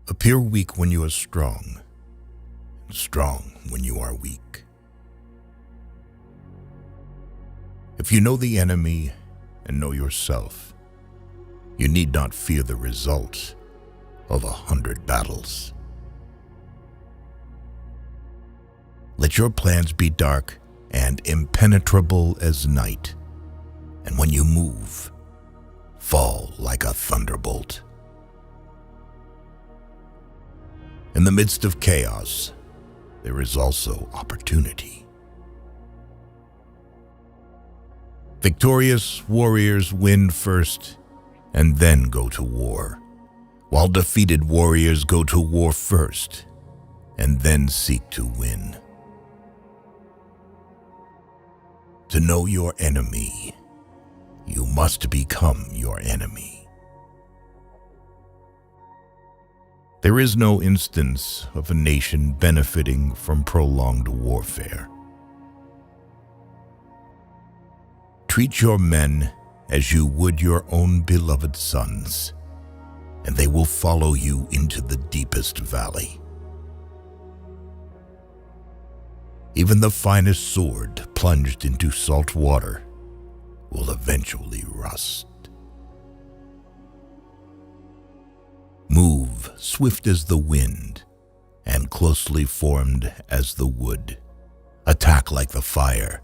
Appear weak when you are strong, and strong when you are weak. If you know the enemy and know yourself, you need not fear the result of 100 battles. Let your plans be dark and impenetrable as night, and when you move, fall like a thunderbolt. In the midst of chaos, there is also opportunity. Victorious warriors win first and then go to war, while defeated warriors go to war first and then seek to win. To know your enemy, you must become your enemy. There is no instance of a nation benefiting from prolonged warfare. Treat your men as you would your own beloved sons, and they will follow you into the deepest valley. Even the finest sword plunged into salt water will eventually rust. Move swift as the wind and closely formed as the wood. Attack like the fire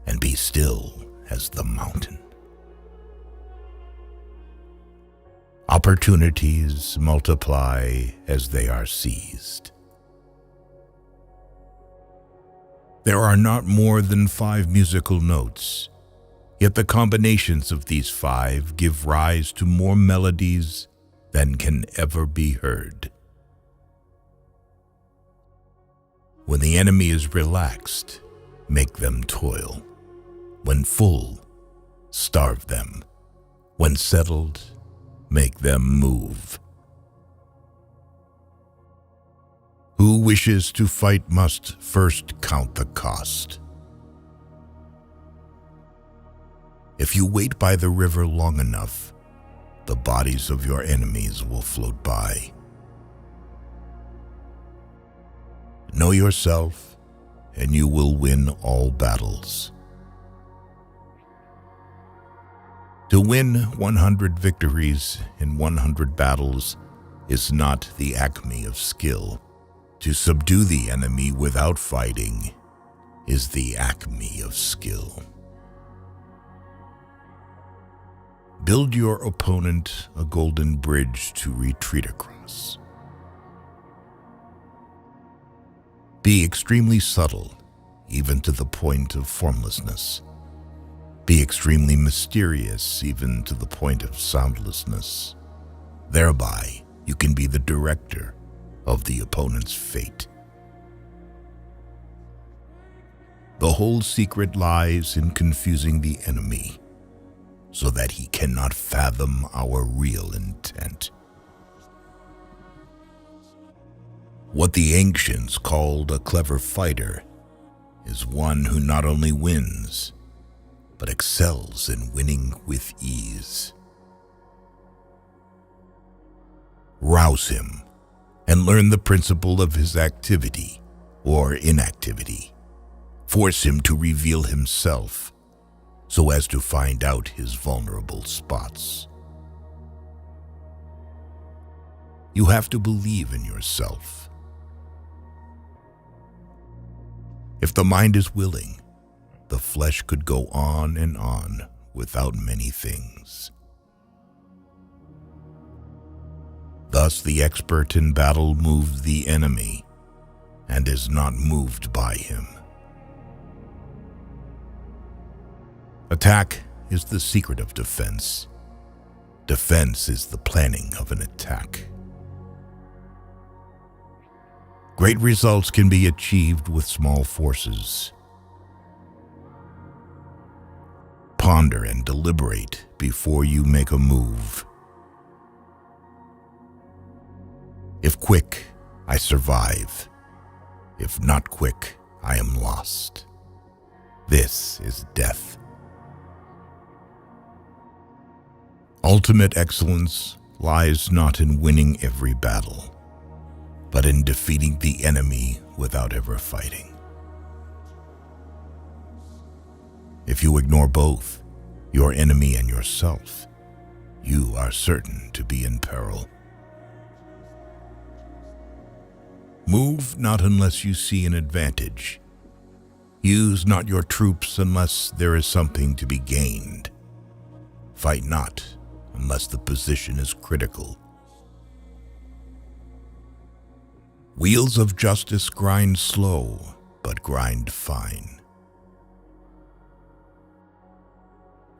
and be still as the mountain. Opportunities multiply as they are seized. There are not more than 5 musical notes, yet the combinations of these 5 give rise to more melodies than can ever be heard. When the enemy is relaxed, make them toil. When full, starve them. When settled, make them move. Who wishes to fight must first count the cost. If you wait by the river long enough, the bodies of your enemies will float by. Know yourself, and you will win all battles. To win 100 victories in 100 battles is not the acme of skill. To subdue the enemy without fighting is the acme of skill. Build your opponent a golden bridge to retreat across. Be extremely subtle, even to the point of formlessness. Be extremely mysterious, even to the point of soundlessness. Thereby, you can be the director of the opponent's fate. The whole secret lies in confusing the enemy, so that he cannot fathom our real intent. What the ancients called a clever fighter is one who not only wins, but excels in winning with ease. Rouse him and learn the principle of his activity or inactivity. Force him to reveal himself so as to find out his vulnerable spots. You have to believe in yourself. If the mind is willing, the flesh could go on and on without many things. Thus the expert in battle moves the enemy and is not moved by him. Attack is the secret of defense. Defense is the planning of an attack. Great results can be achieved with small forces. Ponder and deliberate before you make a move. If quick, I survive. If not quick, I am lost. This is death. Ultimate excellence lies not in winning every battle, but in defeating the enemy without ever fighting. If you ignore both, your enemy and yourself, you are certain to be in peril. Move not unless you see an advantage. Use not your troops unless there is something to be gained. Fight not unless the position is critical. Wheels of justice grind slow, but grind fine.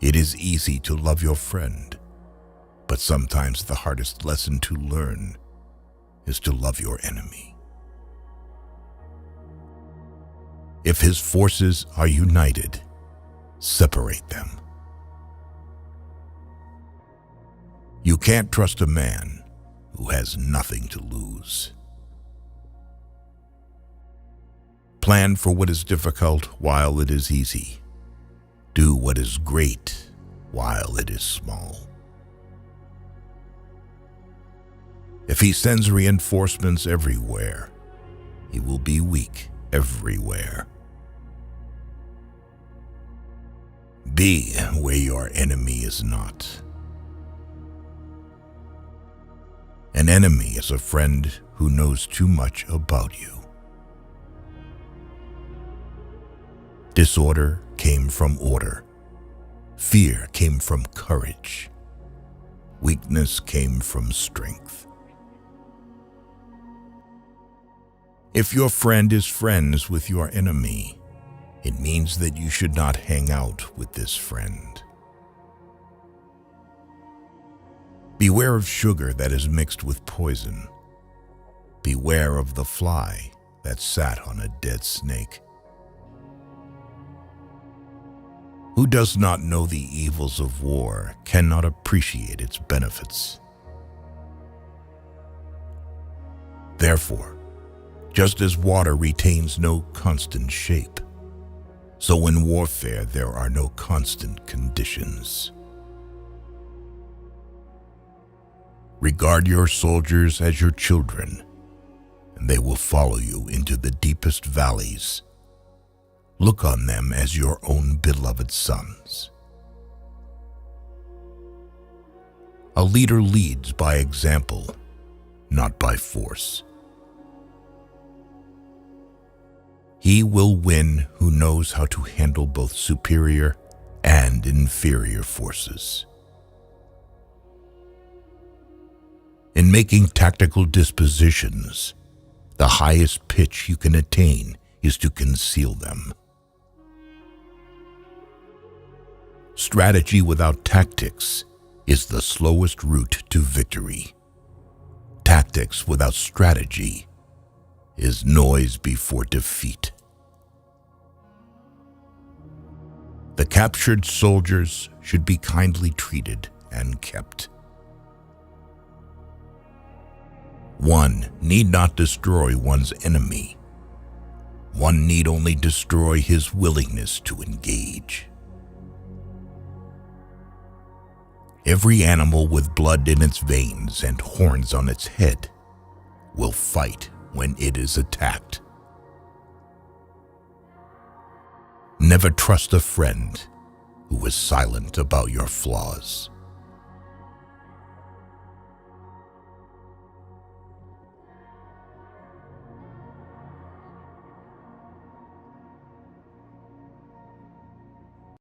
It is easy to love your friend, but sometimes the hardest lesson to learn is to love your enemy. If his forces are united, separate them. You can't trust a man who has nothing to lose. Plan for what is difficult while it is easy. Do what is great while it is small. If he sends reinforcements everywhere, he will be weak everywhere. Be where your enemy is not. An enemy is a friend who knows too much about you. Disorder came from order. Fear came from courage. Weakness came from strength. If your friend is friends with your enemy, it means that you should not hang out with this friend. Beware of sugar that is mixed with poison. Beware of the fly that sat on a dead snake. Who does not know the evils of war cannot appreciate its benefits. Therefore, just as water retains no constant shape, so in warfare there are no constant conditions. Regard your soldiers as your children, and they will follow you into the deepest valleys. Look on them as your own beloved sons. A leader leads by example, not by force. He will win who knows how to handle both superior and inferior forces. In making tactical dispositions, the highest pitch you can attain is to conceal them. Strategy without tactics is the slowest route to victory. Tactics without strategy is noise before defeat. The captured soldiers should be kindly treated and kept. One need not destroy one's enemy. One need only destroy his willingness to engage. Every animal with blood in its veins and horns on its head will fight when it is attacked. Never trust a friend who is silent about your flaws.